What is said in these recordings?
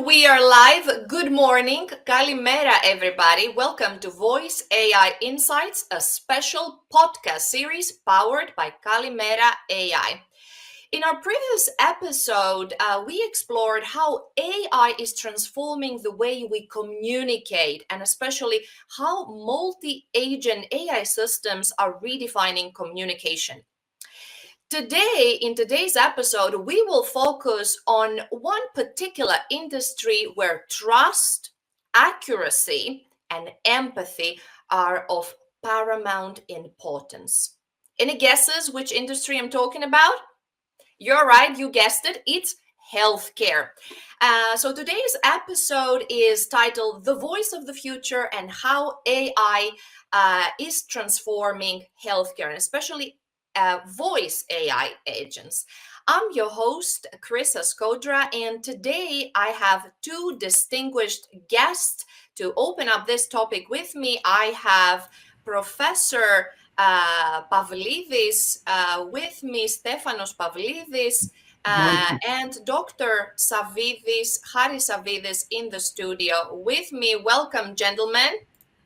We are live. Good morning. Kalimera, everybody. Welcome to Voice AI Insights, a special podcast series powered by Kalimera AI. In our previous episode, we explored how AI is transforming the way we communicate, and especially how multi-agent AI systems are redefining communication. Today, in today's episode, we will focus on one particular industry where trust, accuracy, and empathy are of paramount importance. Any guesses which industry I'm talking about? You're right, you guessed it, it's healthcare. So today's episode is titled The Voice of the Future and How AI is Transforming Healthcare, and especially voice AI agents. I'm your host, Chryssa Skodra, and today I have two distinguished guests to open up this topic with me. I have Professor Pavlides with me, Stephanos Pavlides, and Dr. Savvides, Charis Savvides in the studio with me. Welcome, gentlemen.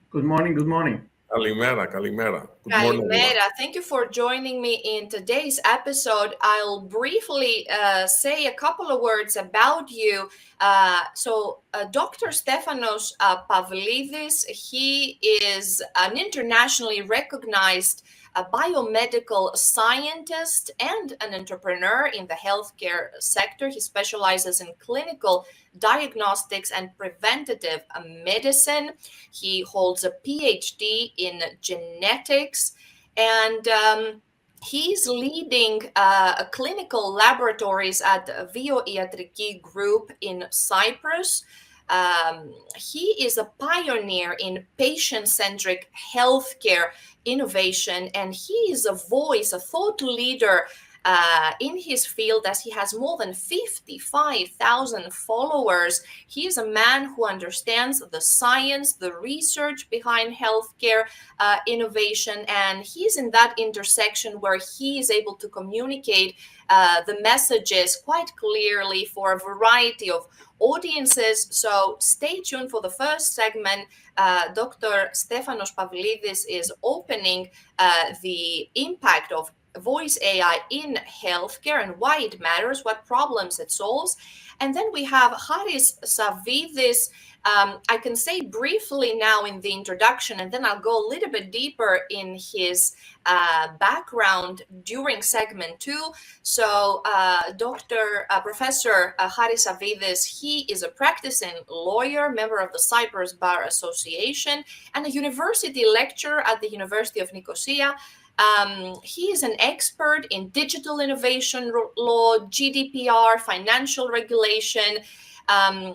Good morning, good morning. Kalimera. Good morning, everyone. Thank you for joining me in today's episode. I'll briefly say a couple of words about you. Dr. Stephanos Pavlides, he is an internationally recognized biomedical scientist and an entrepreneur in the healthcare sector. He specializes in clinical diagnostics and preventative medicine. He holds a PhD in genetics, and he's leading clinical laboratories at Bioiatriki Group in Cyprus. He is a pioneer in patient-centric healthcare innovation, and he is a voice, a thought leader in his field, as he has more than 55,000 followers. He is a man who understands the science, the research behind healthcare innovation, and he's in that intersection where he is able to communicate the messages quite clearly for a variety of audiences. So stay tuned for the first segment. Dr. Stephanos Pavlides is opening the impact of voice AI in healthcare and why it matters, what problems it solves. And then we have Charis Savvides. I can say briefly now in the introduction, and then I'll go a little bit deeper in his background during segment 2. So Professor Charis Savvides, he is a practicing lawyer, member of the Cyprus Bar Association, and a university lecturer at the University of Nicosia. He is an expert in digital innovation law, GDPR, financial regulation.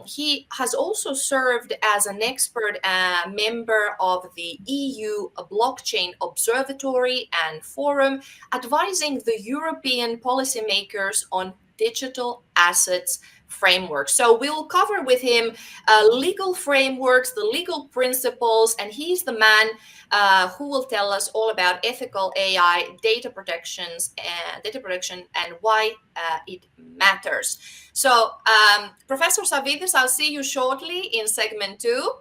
He has also served as an expert member of the EU Blockchain Observatory and Forum, advising the European policymakers on digital assets framework. So we'll cover with him legal frameworks, the legal principles, and he's the man who will tell us all about ethical AI, data protection, and why it matters. So, Professor Savvides, I'll see you shortly in segment 2.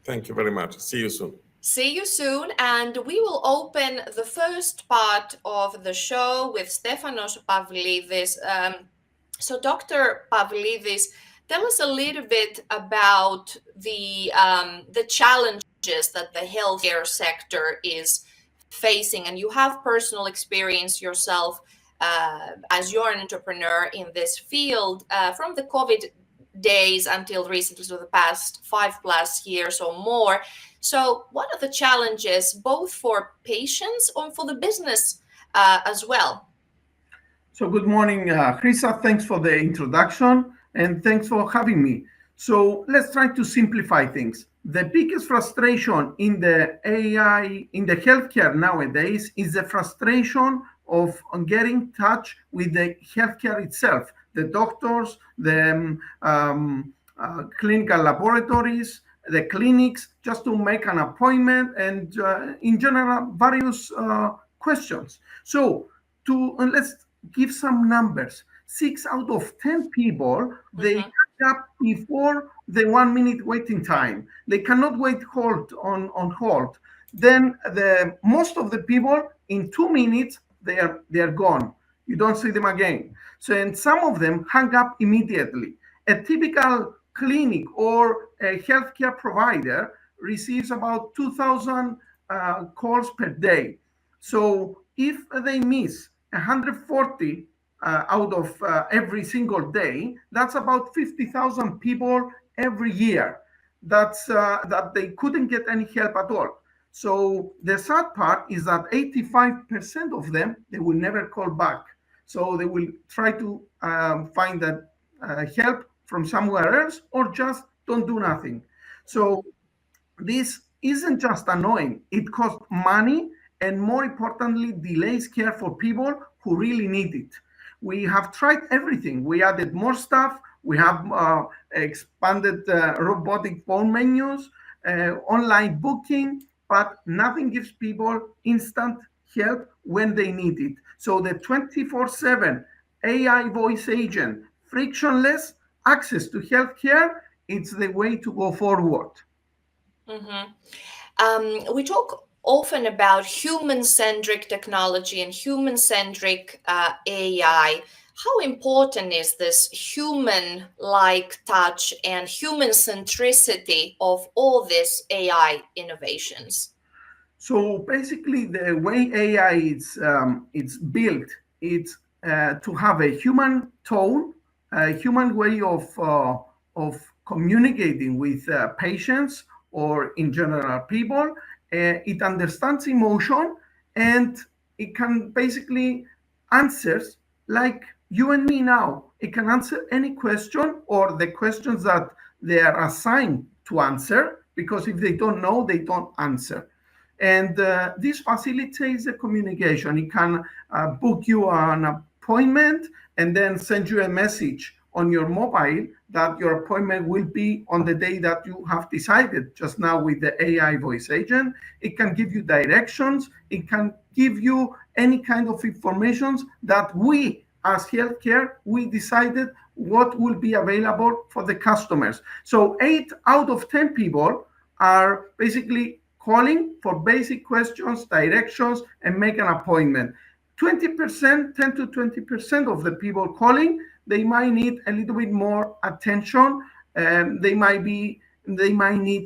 Thank you very much. See you soon. See you soon, and we will open the first part of the show with Stephanos Pavlides. So, Dr. Pavlides, tell us a little bit about the challenges that the healthcare sector is facing, and you have personal experience yourself as you're an entrepreneur in this field from the COVID days until recently, so the past 5+ years or more. So, what are the challenges both for patients and for the business as well? So good morning, Chryssa. Thanks for the introduction and thanks for having me. So let's try to simplify things. The biggest frustration in the AI, in the healthcare nowadays, is the frustration of getting in touch with the healthcare itself, the doctors, the clinical laboratories, the clinics, just to make an appointment, and in general, various questions. So let's give some numbers. 6 out of 10 people, they up before the 1 minute waiting time. They cannot wait hold on hold. Then most of the people in 2 minutes they are gone. You don't see them again. So and some of them hang up immediately. A typical clinic or a healthcare provider receives about 2,000 calls per day. So if they miss 140 out of every single day, that's about 50,000 people every year. That they couldn't get any help at all. So the sad part is that 85% of them, they will never call back. So they will try to find that help from somewhere else or just don't do nothing. So this isn't just annoying, it costs money and more importantly, delays care for people who really need it. We have tried everything. We added more stuff. We have expanded robotic phone menus, online booking, but nothing gives people instant help when they need it. So the 24/7 AI voice agent, frictionless access to healthcare, it's the way to go forward. We talk often about human-centric technology and human-centric AI. How important is this human-like touch and human centricity of all these AI innovations? So basically, the way AI is it's built, it's to have a human tone, a human way of communicating with patients or in general people. It understands emotion and it can basically answers like you and me now. It can answer any question or the questions that they are assigned to answer because if they don't know, they don't answer. And this facilitates the communication. It can book you an appointment and then send you a message on your mobile that your appointment will be on the day that you have decided just now with the AI voice agent. It can give you directions. It can give you any kind of information that we as healthcare, we decided what will be available for the customers. So 8 out of 10 people are basically calling for basic questions, directions, and make an appointment. 20%, 10 to 20% of the people calling, they might need a little bit more attention. They might need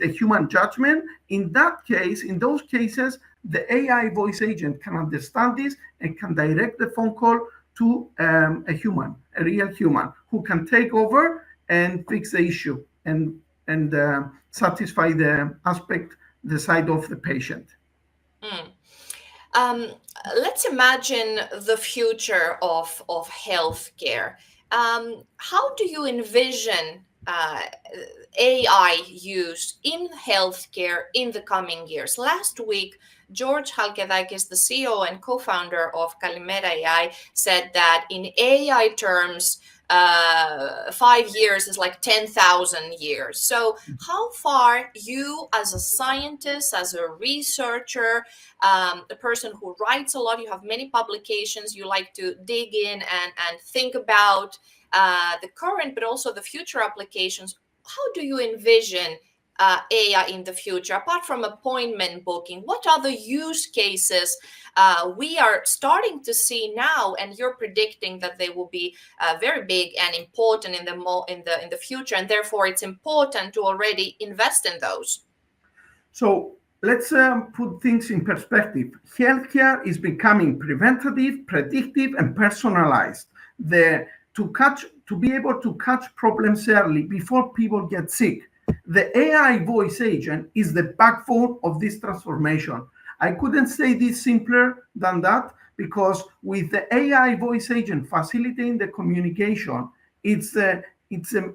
a human judgment. In those cases, the AI voice agent can understand this and can direct the phone call to a human, a real human, who can take over and fix the issue and satisfy the side of the patient. Let's imagine the future of healthcare. How do you envision AI use in healthcare in the coming years? Last week, George Halkedakis, the CEO and co-founder of Kalimera AI, said that in AI terms, 5 years is like 10,000 years. So how far you as a scientist, as a researcher, a person who writes a lot, you have many publications, you like to dig in and think about the current but also the future applications. How do you envision AI in the future? Apart from appointment booking, what other use cases we are starting to see now, and you're predicting that they will be very big and important in the future, and therefore it's important to already invest in those? So let's put things in perspective. Healthcare is becoming preventative, predictive, and personalized. To be able to catch problems early before people get sick. The AI voice agent is the backbone of this transformation. I couldn't say this simpler than that because with the AI voice agent facilitating the communication, it's a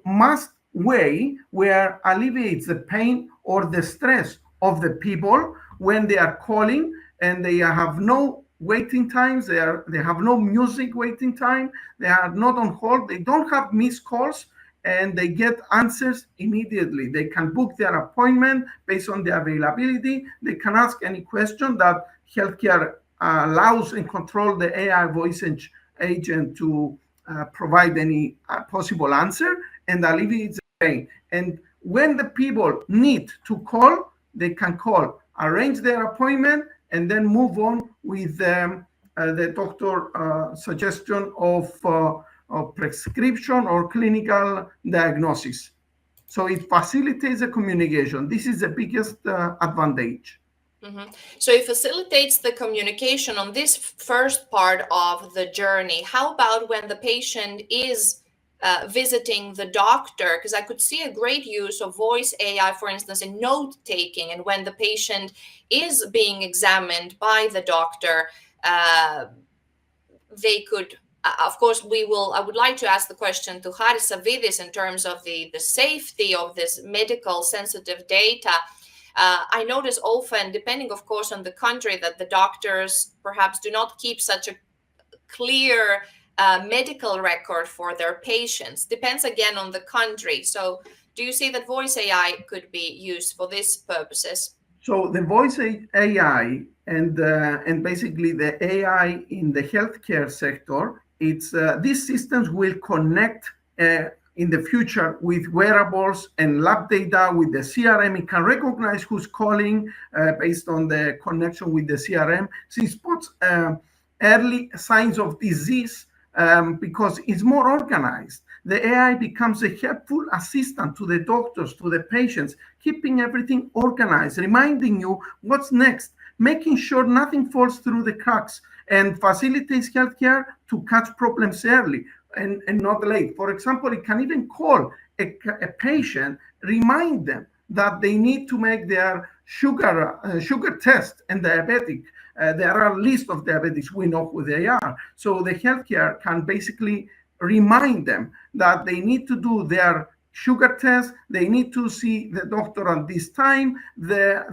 must way where alleviates the pain or the stress of the people when they are calling and they have no waiting times. They have no music waiting time. They are not on hold. They don't have missed calls. And they get answers immediately. They can book their appointment based on the availability. They can ask any question that healthcare allows and control the AI voice agent to provide any possible answer. and alleviates the pain. And when the people need to call, they can call, arrange their appointment, and then move on with the doctor suggestion of prescription or clinical diagnosis. So it facilitates the communication. This is the biggest advantage. Mm-hmm. So it facilitates the communication on this first part of the journey. How about when the patient is visiting the doctor? Because I could see a great use of voice AI, for instance, in note taking, and when the patient is being examined by the doctor, they could. Of course, I would like to ask the question to Charis Savvides in terms of the safety of this medical sensitive data. I notice often, depending, of course, on the country, that the doctors perhaps do not keep such a clear medical record for their patients. Depends again on the country. So do you see that voice AI could be used for these purposes? So the voice AI and basically the AI in the healthcare sector, it's these systems will connect in the future with wearables and lab data with the CRM. It can recognize who's calling based on the connection with the CRM. So it spots early signs of disease because it's more organized. The AI becomes a helpful assistant to the doctors, to the patients, keeping everything organized, reminding you what's next, making sure nothing falls through the cracks, and facilitates healthcare to catch problems early and not late. For example, it can even call a patient, remind them that they need to make their sugar test and diabetic. There are a list of diabetics, we know who they are. So the healthcare can basically remind them that they need to do their sugar test, they need to see the doctor at this time, their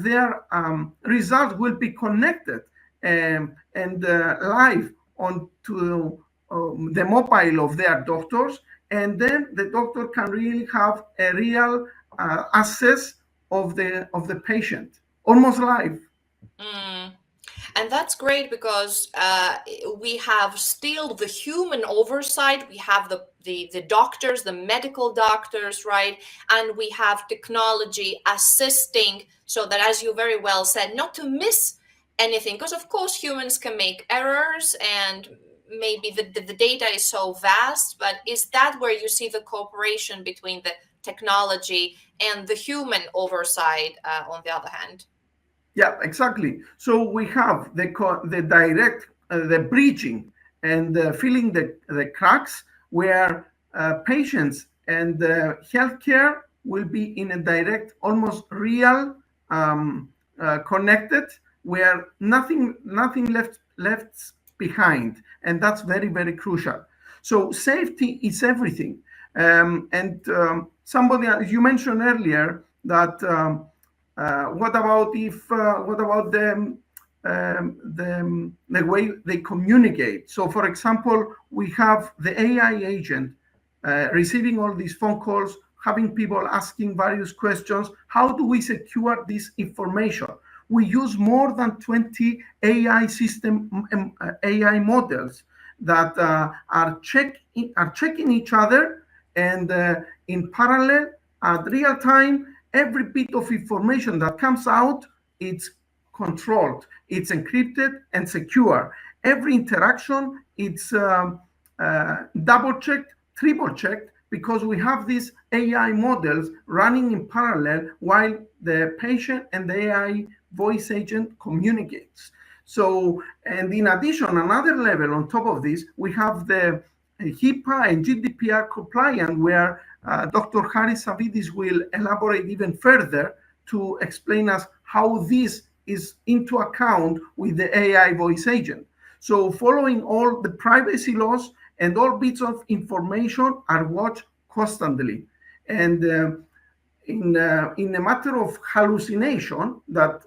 results will be connected and live onto the mobile of their doctors, and then the doctor can really have a real access of the patient, almost live. And that's great because we have still the human oversight. We have the doctors, the medical doctors, right? And we have technology assisting so that, as you very well said, not to miss anything. Because, of course, humans can make errors and maybe the data is so vast. But is that where you see the cooperation between the technology and the human oversight on the other hand? Yeah, exactly. So we have the direct, the bridging and filling the cracks where patients and healthcare will be in a direct, almost real connected, where nothing left behind, and that's very, very crucial. So safety is everything. Somebody you mentioned earlier that. What about the way they communicate? So, for example, we have the AI agent receiving all these phone calls, having people asking various questions. How do we secure this information? We use more than 20 AI AI models that are checking each other, and in parallel, at real time, every bit of information that comes out, it's controlled, it's encrypted and secure. Every interaction, it's double checked, triple checked, because we have these AI models running in parallel while the patient and the AI voice agent communicates. So, and in addition, another level on top of this, we have the HIPAA and GDPR compliant, where Dr. Charis Savvides will elaborate even further to explain us how this is into account with the AI voice agent. So following all the privacy laws and all bits of information are watched constantly. And in a matter of hallucination that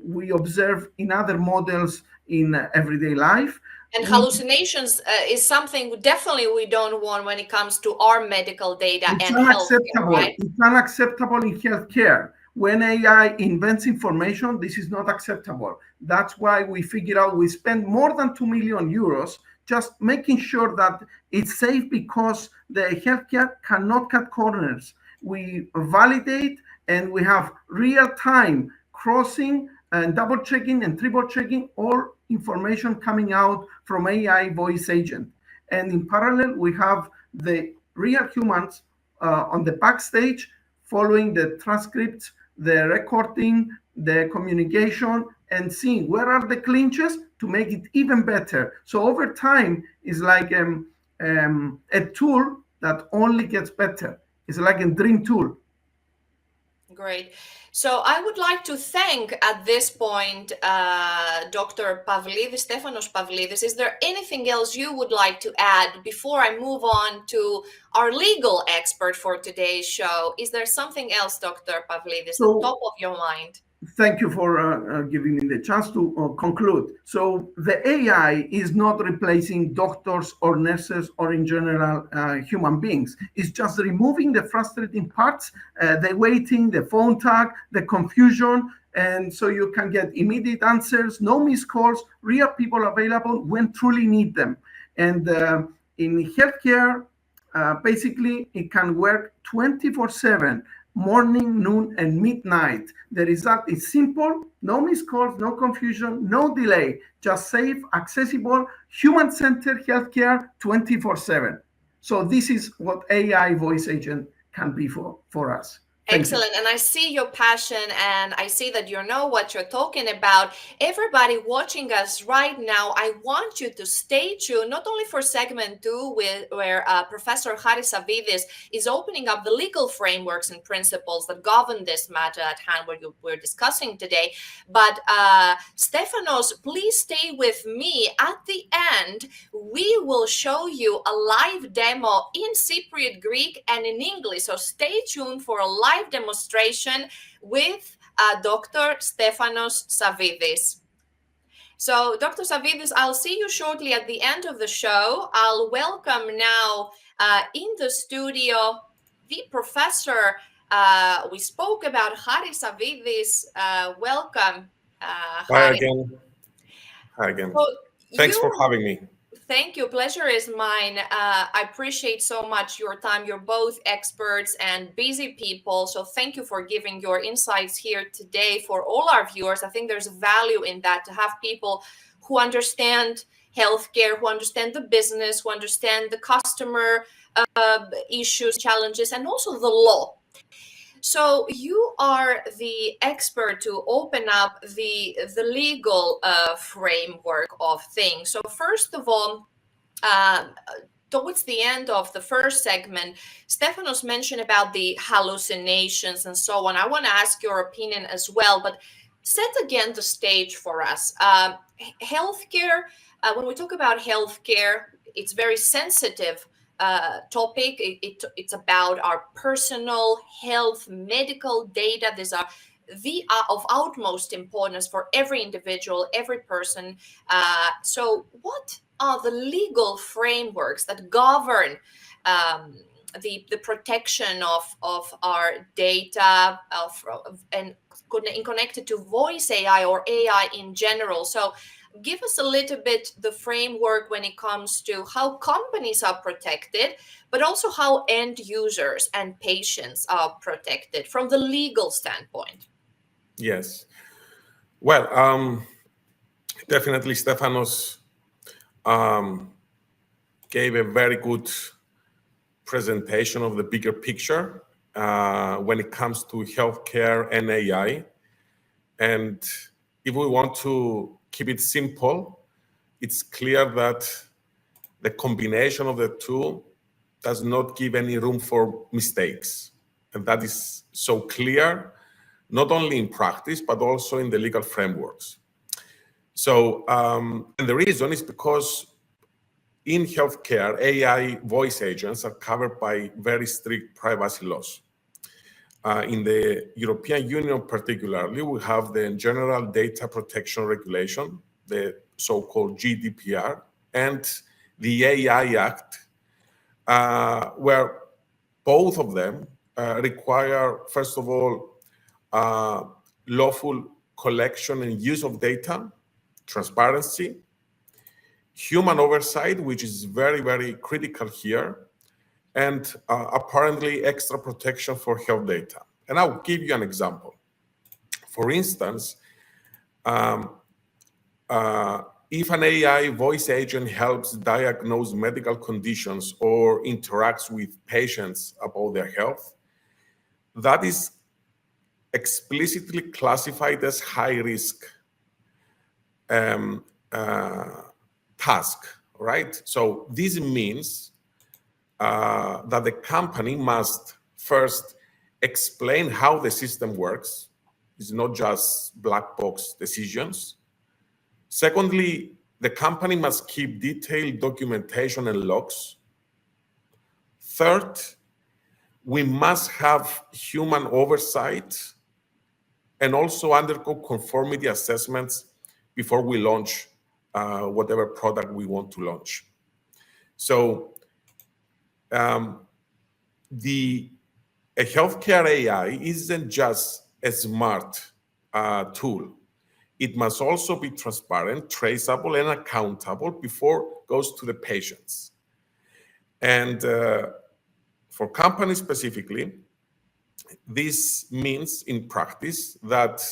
we observe in other models in everyday life. And hallucinations is something definitely we don't want when it comes to our medical data and healthcare, right? It's unacceptable in healthcare. When AI invents information, this is not acceptable. That's why we figure out we spend more than 2 million euros just making sure that it's safe, because the healthcare cannot cut corners. We validate and we have real time crossing and double checking and triple checking all information coming out from AI voice agent. And in parallel, we have the real humans on the backstage following the transcripts, the recording, the communication, and seeing where are the clinches to make it even better. So over time, it's like a tool that only gets better. It's like a dream tool. Great. So I would like to thank at this point Dr. Pavlides, Stephanos Pavlides. Is there anything else you would like to add before I move on to our legal expert for today's show? Is there something else, Dr. Pavlides, on top of your mind? Thank you for giving me the chance to conclude. So the AI is not replacing doctors or nurses or in general human beings. It's just removing the frustrating parts, the waiting, the phone tag, the confusion. And so you can get immediate answers, no missed calls, real people available when truly need them. And in healthcare, basically it can work 24/7. Morning, noon, and midnight. The result is simple, no missed calls, no confusion, no delay, just safe, accessible, human-centered healthcare 24/7. So this is what AI voice agent can be for us. Excellent. And I see your passion, and I see that you know what you're talking about. Everybody watching us right now, I want you to stay tuned, not only for segment 2, where Professor Charis Savvides is opening up the legal frameworks and principles that govern this matter at hand, we're discussing today, but Stephanos, please stay with me. At the end, we will show you a live demo in Cypriot Greek and in English. So stay tuned for a live demonstration with Dr. Stephanos Savvides. So, Dr. Savvides, I'll see you shortly at the end of the show. I'll welcome now in the studio the professor. We spoke about Charis Savvides. Welcome, Hi again. Hi again. So thanks for having me. Thank you. Pleasure is mine. I appreciate so much your time. You're both experts and busy people. So thank you for giving your insights here today for all our viewers. I think there's value in that, to have people who understand healthcare, who understand the business, who understand the customer issues, challenges, and also the law. So you are the expert to open up the legal framework of things. So first of all, towards the end of the first segment, Stephanos mentioned about the hallucinations and so on. I want to ask your opinion as well, but set again the stage for us. Healthcare, when we talk about healthcare, it's very sensitive topic. It's about our personal health, medical data. These are of utmost importance for every individual, every person. So what are the legal frameworks that govern the protection of our data and connected to voice AI or AI in general? So give us a little bit the framework when it comes to how companies are protected, but also how end users and patients are protected from the legal standpoint. Yes. Well, definitely Stephanos gave a very good presentation of the bigger picture when it comes to healthcare and AI. And if we want to keep it simple, it's clear that the combination of the two does not give any room for mistakes. And that is so clear, not only in practice, but also in the legal frameworks. So, and the reason is because in healthcare, AI voice agents are covered by very strict privacy laws. In the European Union particularly, we have the General Data Protection Regulation, the so-called GDPR, and the AI Act, where both of them require, first of all, lawful collection and use of data, transparency, human oversight, which is very, very critical here, and apparently extra protection for health data. And I'll give you an example. For instance, if an AI voice agent helps diagnose medical conditions or interacts with patients about their health, that is explicitly classified as high risk task, right? So this means that the company must first explain how the system works. It's not just black box decisions. Secondly, the company must keep detailed documentation and logs. Third, we must have human oversight and also undergo conformity assessments before we launch whatever product we want to launch. So a healthcare AI isn't just a smart tool. It must also be transparent, traceable, and accountable before it goes to the patients. And for companies specifically, this means in practice that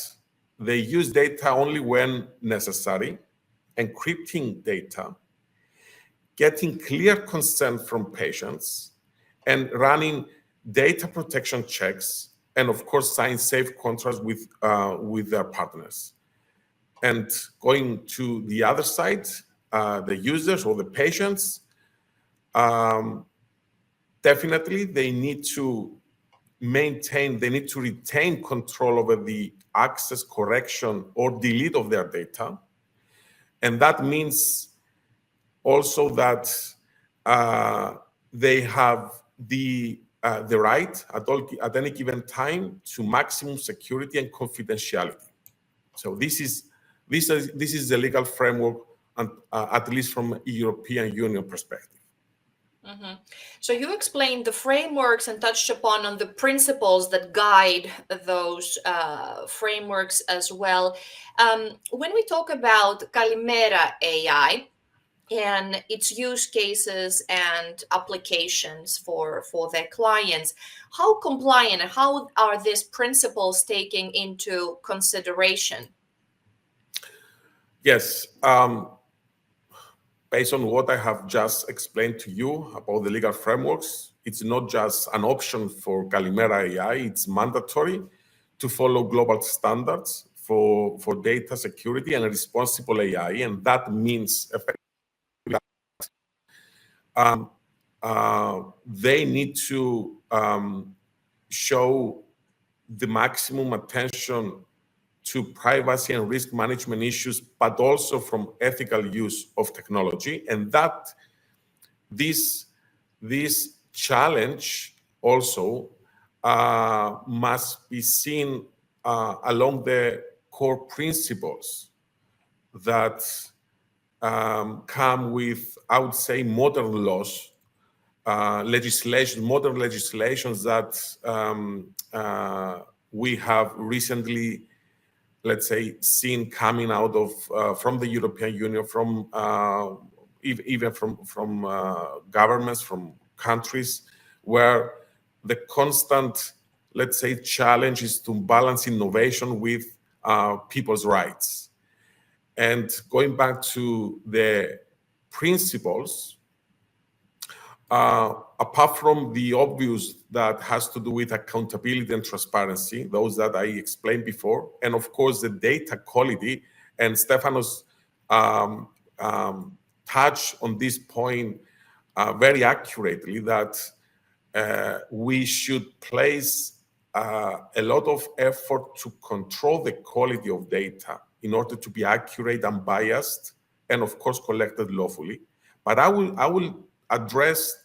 they use data only when necessary, encrypting data, getting clear consent from patients, and running data protection checks, and of course sign safe contracts with their partners. And going to the other side, the users or the patients, definitely they need to retain control over the access, correction, or delete of their data. And that means also that they have the right at any given time to maximum security and confidentiality. So this is the legal framework, at least from a European Union perspective. Mm-hmm. So you explained the frameworks and touched upon on the principles that guide those frameworks as well. When we talk about Kalimera AI and its use cases and applications for their clients, how compliant and how are these principles taken into consideration? Yes. Based on what I have just explained to you about the legal frameworks, it's not just an option for Kalimera AI, it's mandatory to follow global standards for data security and responsible AI. And that means effectively they need to show the maximum attention to privacy and risk management issues, but also from ethical use of technology. And that this challenge also must be seen along the core principles that come with, I would say, modern laws, modern legislations that we have recently, let's say, seen coming out of from the European Union, from even from governments, from countries, where the constant, let's say, challenge is to balance innovation with people's rights. And going back to the principles, apart from the obvious that has to do with accountability and transparency, those that I explained before, and of course the data quality, and Stephanos touched on this point very accurately, that we should place a lot of effort to control the quality of data in order to be accurate, unbiased, and of course collected lawfully. But I will address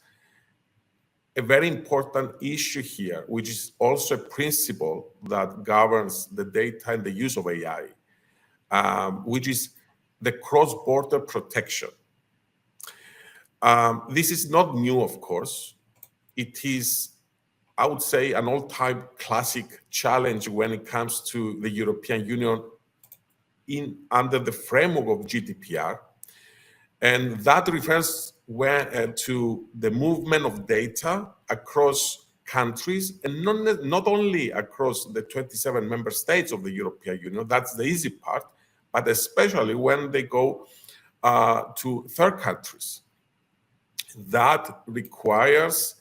a very important issue here, which is also a principle that governs the data and the use of AI, which is the cross-border protection. This is not new, of course. It is, I would say, an all-time classic challenge when it comes to the European Union under the framework of GDPR. And that refers to the movement of data across countries, and not only across the 27 member states of the European Union. That's the easy part, but especially when they go to third countries. That requires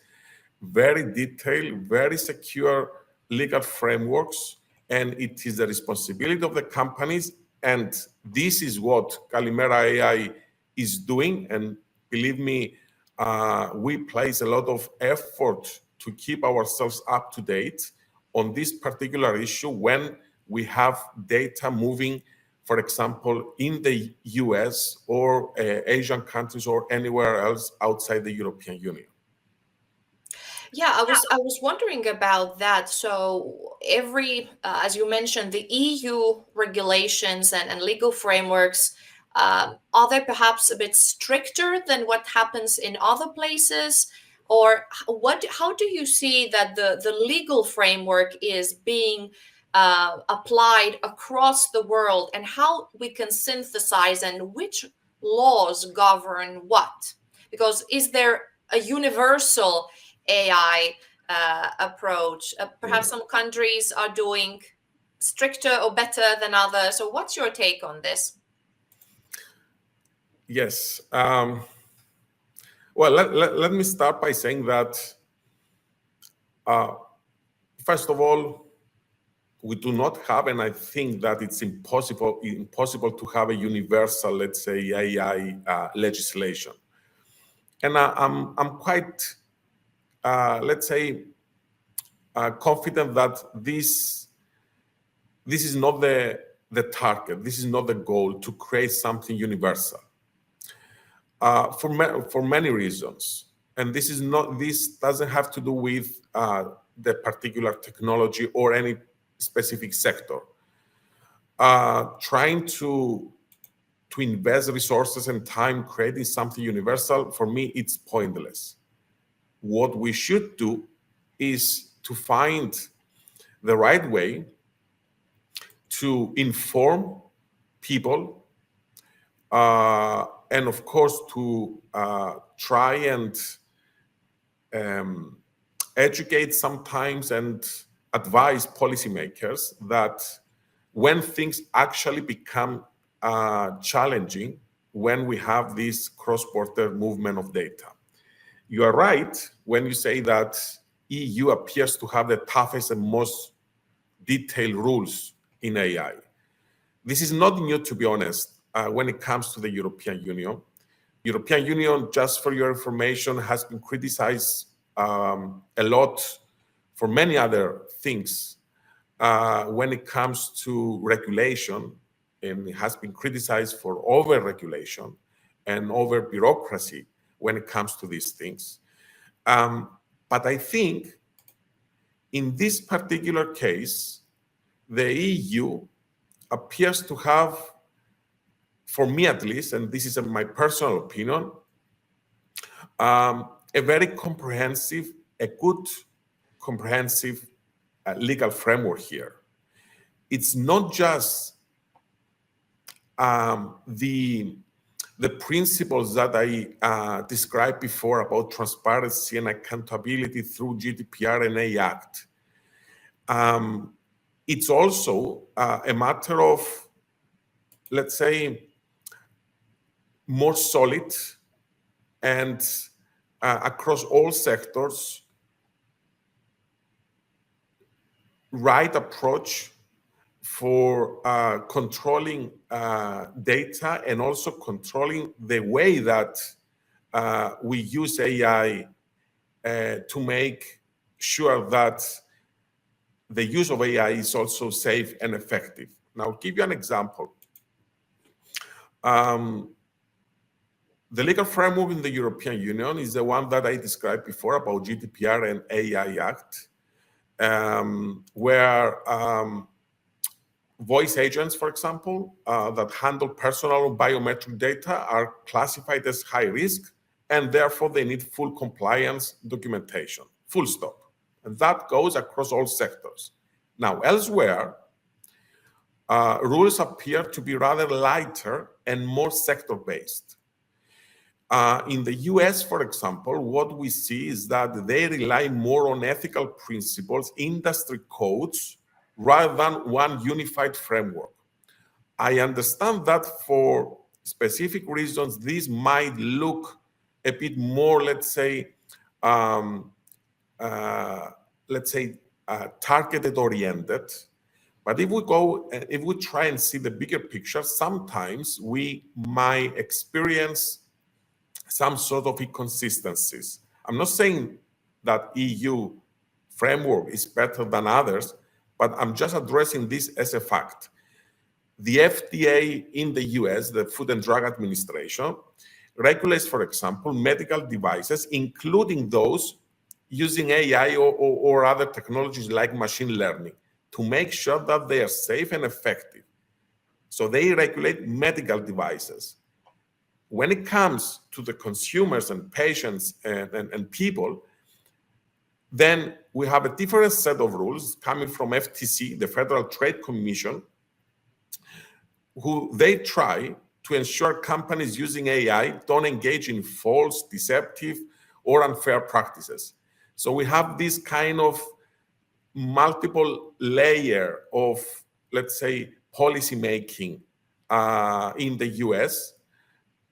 very detailed, very secure legal frameworks, and it is the responsibility of the companies. And this is what Kalimera AI is doing. And believe me, we place a lot of effort to keep ourselves up to date on this particular issue when we have data moving, for example, in the US or Asian countries or anywhere else outside the European Union. Yeah, I was wondering about that. So every, as you mentioned, the EU regulations and legal frameworks, are they perhaps a bit stricter than what happens in other places? Or how do you see that the legal framework is being applied across the world, and how we can synthesize and which laws govern what? Because is there a universal AI approach? Perhaps some countries are doing stricter or better than others. So what's your take on this? Yes. Well, let me start by saying that, first of all, we do not have, and I think that it's impossible to have a universal, let's say, AI legislation. And I'm quite, let's say, confident that this is not the target. This is not the goal, to create something universal. For many reasons, and this doesn't have to do with the particular technology or any specific sector. Trying to invest resources and time creating something universal, for me, it's pointless. What we should do is to find the right way to inform people, and of course to try and educate sometimes and advise policymakers that when things actually become challenging, when we have this cross-border movement of data. You are right when you say that EU appears to have the toughest and most detailed rules in AI. This is not new, to be honest, when it comes to the European Union. European Union, just for your information, has been criticized a lot for many other things when it comes to regulation, and it has been criticized for over-regulation and over-bureaucracy when it comes to these things. But I think in this particular case, the EU appears to have, for me at least, and this is my personal opinion, a very comprehensive, a good comprehensive legal framework here. It's not just the principles that I described before about transparency and accountability through GDPR and AI Act. It's also a matter of, let's say, more solid and across all sectors, right approach for controlling data and also controlling the way that we use AI to make sure that the use of AI is also safe and effective. Now, I'll give you an example. The legal framework in the European Union is the one that I described before about GDPR and AI Act, where voice agents, for example, that handle personal biometric data are classified as high risk, and therefore they need full compliance documentation, full stop. And that goes across all sectors. Now, elsewhere, rules appear to be rather lighter and more sector-based. In the US, for example, what we see is that they rely more on ethical principles, industry codes, rather than one unified framework. I understand that for specific reasons, this might look a bit more, let's say, targeted oriented. But if we try and see the bigger picture, sometimes we might experience some sort of inconsistencies. I'm not saying that EU framework is better than others, but I'm just addressing this as a fact. The FDA in the US, the Food and Drug Administration, regulates, for example, medical devices, including those using AI or other technologies like machine learning, to make sure that they are safe and effective. So they regulate medical devices. When it comes to the consumers and patients and people, then we have a different set of rules coming from FTC, the Federal Trade Commission, who they try to ensure companies using AI don't engage in false, deceptive, or unfair practices. So we have this kind of multiple layer of, let's say, policy making in the US,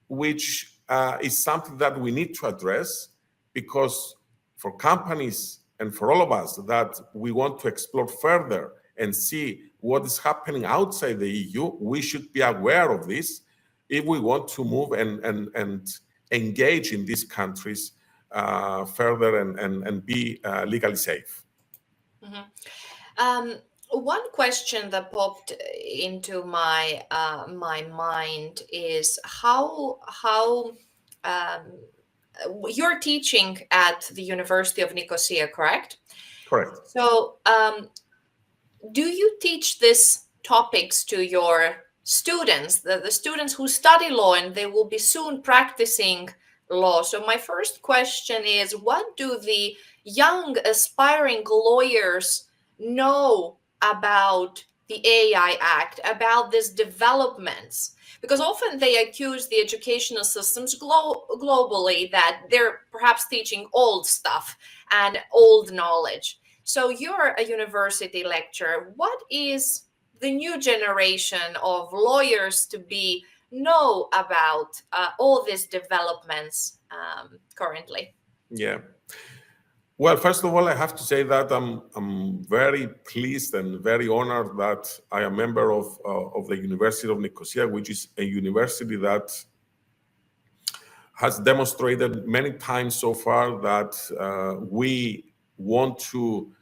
which is something that we need to address, because for companies and for all of us that we want to explore further and see what is happening outside the EU, we should be aware of this if we want to move and engage in these countries further and be legally safe. Mm-hmm. One question that popped into my mind is how you're teaching at the University of Nicosia, correct? Correct. So do you teach these topics to your students, the students who study law and they will be soon practicing law? So my first question is, what do the young aspiring lawyers know about the AI Act, about these developments? Because often they accuse the educational systems globally that they're perhaps teaching old stuff and old knowledge. So you're a university lecturer. What is the new generation of lawyers to know about all these developments currently? Yeah. Well, first of all, I have to say that I'm very pleased and very honored that I am a member of the University of Nicosia, which is a university that has demonstrated many times so far that we want to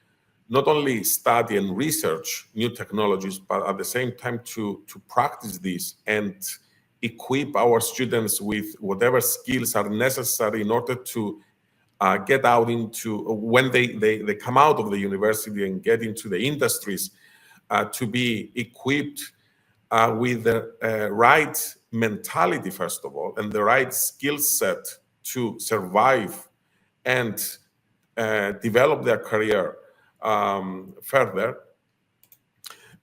not only study and research new technologies, but at the same time to practice these and equip our students with whatever skills are necessary in order to get out into, when they come out of the university and get into the industries, to be equipped with the right mentality, first of all, and the right skill set to survive and develop their career further.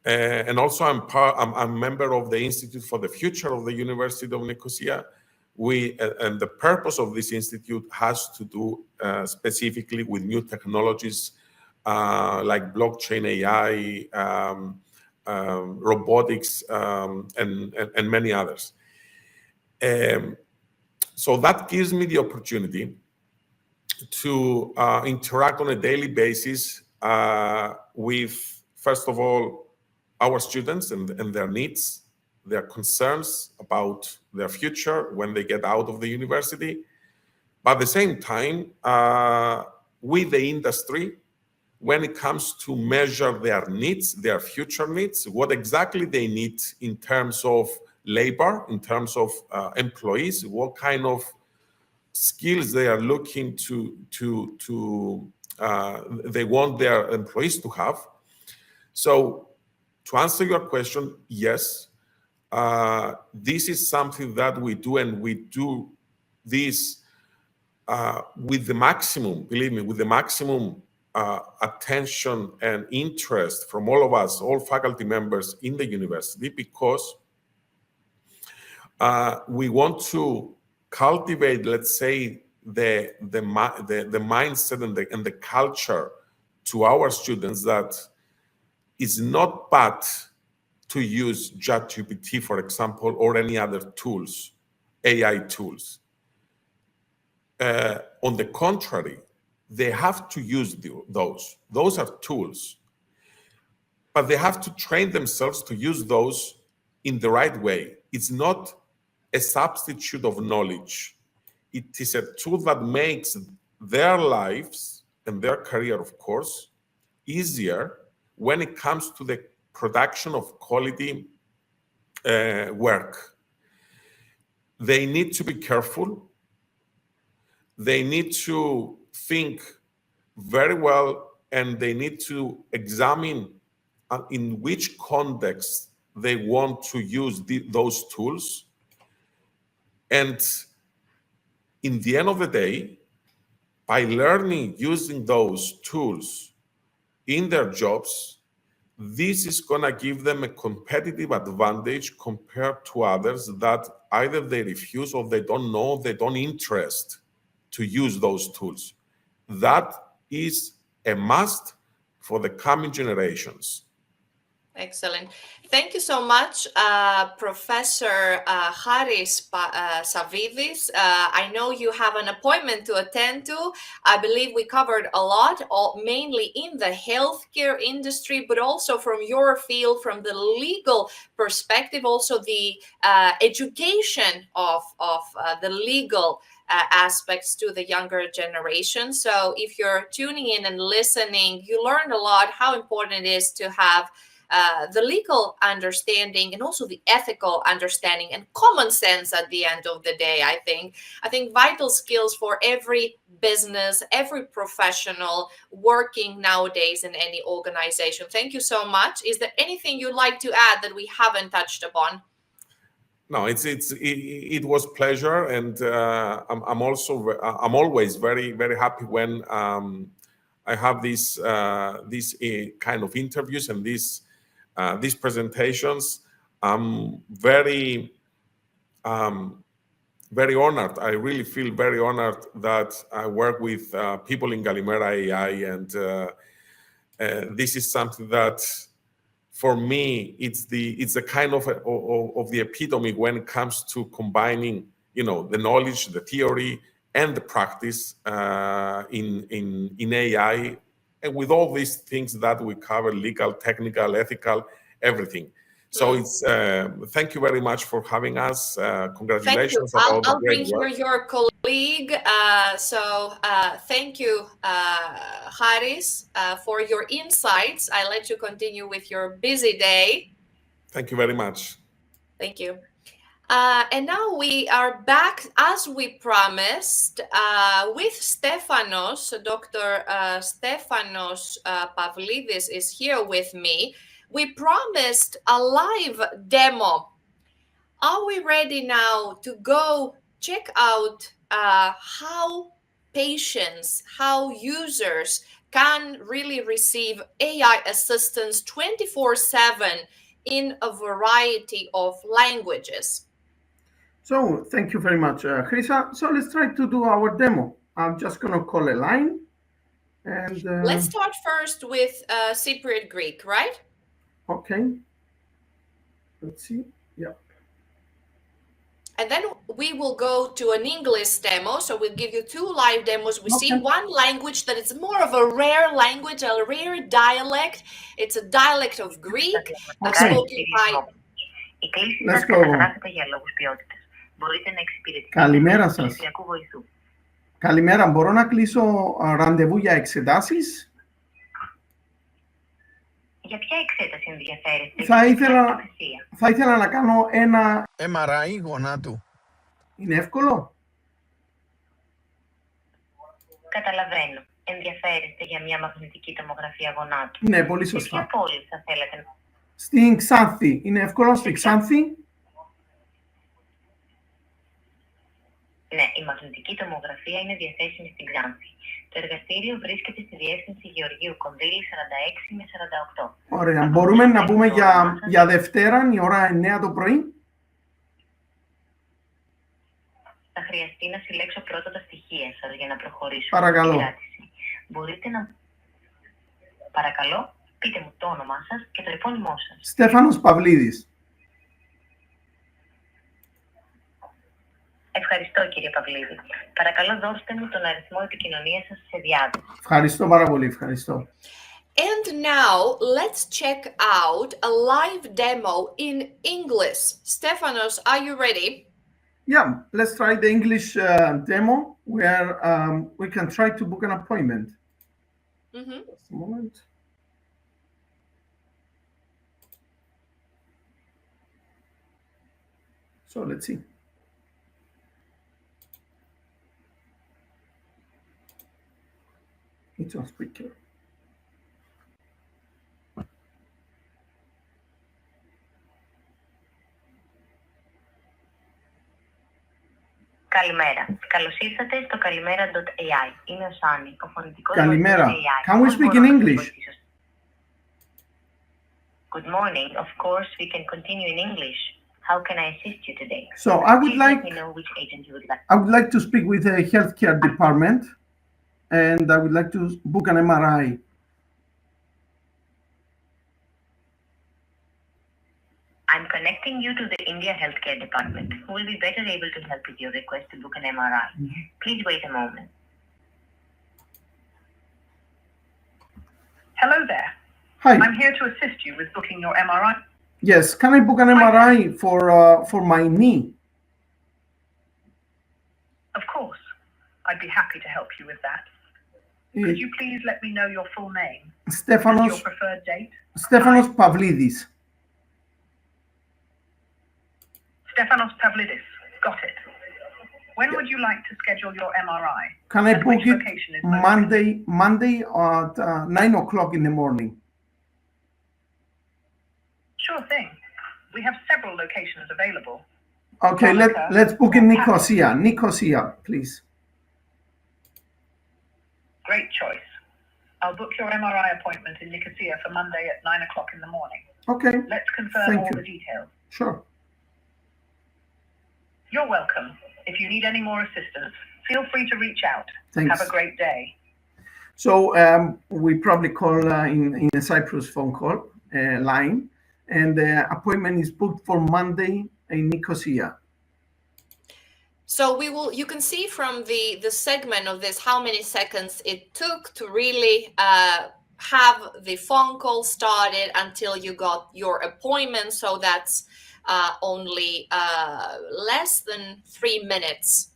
And also I'm a member of the Institute for the Future of the University of Nicosia. And the purpose of this institute has to do specifically with new technologies like blockchain, AI, robotics, and many others. So that gives me the opportunity to interact on a daily basis with, first of all, our students and their needs, their concerns about their future when they get out of the university. But at the same time, with the industry, when it comes to measure their needs, their future needs, what exactly they need in terms of labor, in terms of employees, what kind of skills they are looking they want their employees to have. So to answer your question, yes, this is something that we do, and we do this with the maximum, believe me, with the maximum attention and interest from all of us, all faculty members in the university, because we want to cultivate, let's say, the mindset and the culture to our students that it's not bad to use ChatGPT, for example, or any other tools, AI tools. On the contrary, they have to use those. Those are tools. But they have to train themselves to use those in the right way. It's not a substitute of knowledge. It is a tool that makes their lives and their career, of course, easier when it comes to the production of quality work. They need to be careful. They need to think very well, and they need to examine in which context they want to use those tools. And in the end of the day, by learning using those tools in their jobs, this is going to give them a competitive advantage compared to others that either they refuse or they don't know, they don't interest to use those tools. That is a must for the coming generations. Excellent. Thank you so much, Professor Charis Savvides. I know you have an appointment to attend to. I believe we covered a lot, mainly in the healthcare industry, but also from your field, from the legal perspective, also the education of the legal aspects to the younger generation. So if you're tuning in and listening, you learned a lot how important it is to have the legal understanding and also the ethical understanding and common sense at the end of the day. I think vital skills for every business, every professional working nowadays in any organization. Thank you so much. Is there anything you'd like to add that we haven't touched upon? No, it was pleasure, and I'm always very, very happy when I have these kind of interviews and these presentations. I'm very honored. I really feel very honored that I work with people in Kalimera AI, and this is something that, for me, it's the kind of the epitome when it comes to combining, the knowledge, the theory, and the practice in AI, and with all these things that we cover: legal, technical, ethical, everything. So it's thank you very much for having us. Congratulations. Thank you. I'll bring here your colleague. Thank you, Charis, for your insights. I'll let you continue with your busy day. Thank you very much. Thank you. And now we are back, as we promised, with Stephanos. Dr. Stephanos Pavlides is here with me. We promised a live demo. Are we ready now to go check out how patients, how users can really receive AI assistance 24/7 in a variety of languages? So thank you very much, Chryssa. So let's try to do our demo. I'm just going to call a line. And let's start first with Cypriot Greek, right? Okay. Let's see. Yeah. And then we will go to an English demo. So we'll give you two live demos. We see one language that is more of a rare language, a rare dialect. It's a dialect of Greek, spoken by... Let's go. Καλημέρα σας. Καλημέρα, μπορώ να κλείσω ραντεβού για εξετάσεις? Για ποια εξέταση ενδιαφέρεστε? Θα ήθελα να κάνω ένα MRI γονάτου. Είναι εύκολο? Καταλαβαίνω. Ενδιαφέρεστε για μια μαγνητική τομογραφία γονάτου. Ναι, πολύ σωστά. Σε ποια πόλη θα θέλετε? Στην Ξάνθη. Είναι εύκολο στη Ξάνθη? Ναι, η μαγνητική τομογραφία είναι διαθέσιμη στην Ξάνθη. Το εργαστήριο βρίσκεται στη διεύθυνση Γεωργίου Κονδύλη 46 με 48. Ωραία. Μπορούμε να πούμε για Δευτέρα, η ώρα 9 το πρωί? Θα χρειαστεί να συλλέξω πρώτα τα στοιχεία σας για να προχωρήσω Παρακαλώ. στην κράτηση. Μπορείτε να... Παρακαλώ, πείτε μου το όνομά σας και το επώνυμό σας. Stephanos Pavlides. Ευχαριστώ, κύριε Παυλίδη. Παρακαλώ, δώστε μου τον αριθμό επικοινωνίας σας σε διάδοση. Ευχαριστώ πάρα πολύ, ευχαριστώ. And now let's check out a live demo in English. Stephanos, are you ready? Yeah, let's try the English demo where we can try to book an appointment. Just a moment. So let's see. It's on speaker. Καλημέρα. Καλώς ήρθατε στο καλημέρα.ai. Είμαι ο Σάνι, ο φωνητικός Καλημέρα. AI. Can we speak in English? Good morning. Of course, we can continue in English. How can I assist you today? So I would Please like let me know which agent you would like. I would like to speak with the healthcare department, and I would like to book an MRI. I'm connecting you to the India Healthcare Department, who will be better able to help with your request to book an MRI. Please wait a moment. Hello there. Hi. I'm here to assist you with booking your MRI. Yes, can I book an MRI for my knee? Of course. I'd be happy to help you with that. Could you please let me know your full name and your preferred date? Stephanos Pavlides. Stephanos Pavlides. Got it. When would you like to schedule your MRI? Can I And book which it location is most Monday at 9 o'clock in the morning? Sure thing. We have several locations available. Okay, let's book in Nicosia. Nicosia, please. Great choice. I'll book your MRI appointment in Nicosia for Monday at 9 o'clock in the morning. Okay, Let's confirm Thank all you. the details. sure. You're welcome. If you need any more assistance, feel free to reach out. Thanks. Have a great day. So we probably call in a Cyprus phone call line, and the appointment is booked for Monday in Nicosia. So you can see from the segment of this how many seconds it took to really have the phone call started until you got your appointment. So that's only less than 3 minutes.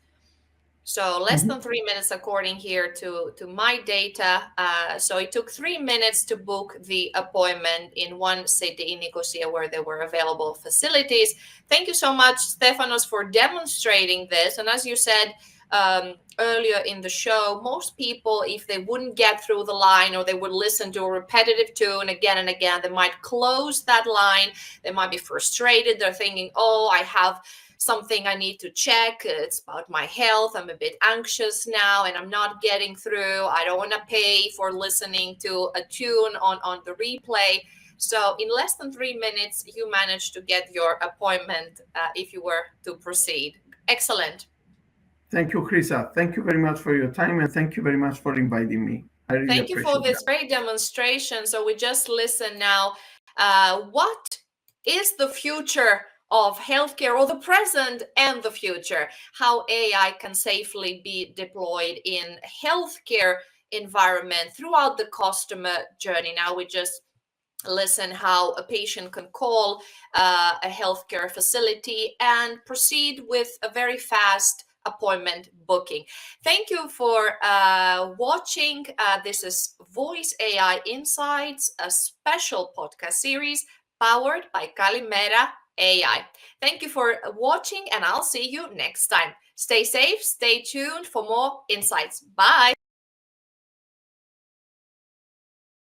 So less than 3 minutes according here to my data. So it took 3 minutes to book the appointment in one city in Nicosia where there were available facilities. Thank you so much, Stephanos, for demonstrating this. And as you said earlier in the show, most people, if they wouldn't get through the line or they would listen to a repetitive tune again and again, they might close that line. They might be frustrated. They're thinking, oh, I have something I need to check. It's about my health. I'm a bit anxious now and I'm not getting through. I don't want to pay for listening to a tune on the replay. So in less than 3 minutes, you managed to get your appointment if you were to proceed. Excellent. Thank you, Chryssa. Thank you very much for your time, and thank you very much for inviting me. I really Thank you for appreciate this that. great demonstration. So we just listen now. What is the future of healthcare, or the present and the future? How AI can safely be deployed in healthcare environment throughout the customer journey. Now we just listen how a patient can call a healthcare facility and proceed with a very fast appointment booking. Thank you for watching. This is Voice AI Insights, a special podcast series powered by Kalimera AI. Thank you for watching, and I'll see you next time. Stay safe, stay tuned for more insights. Bye.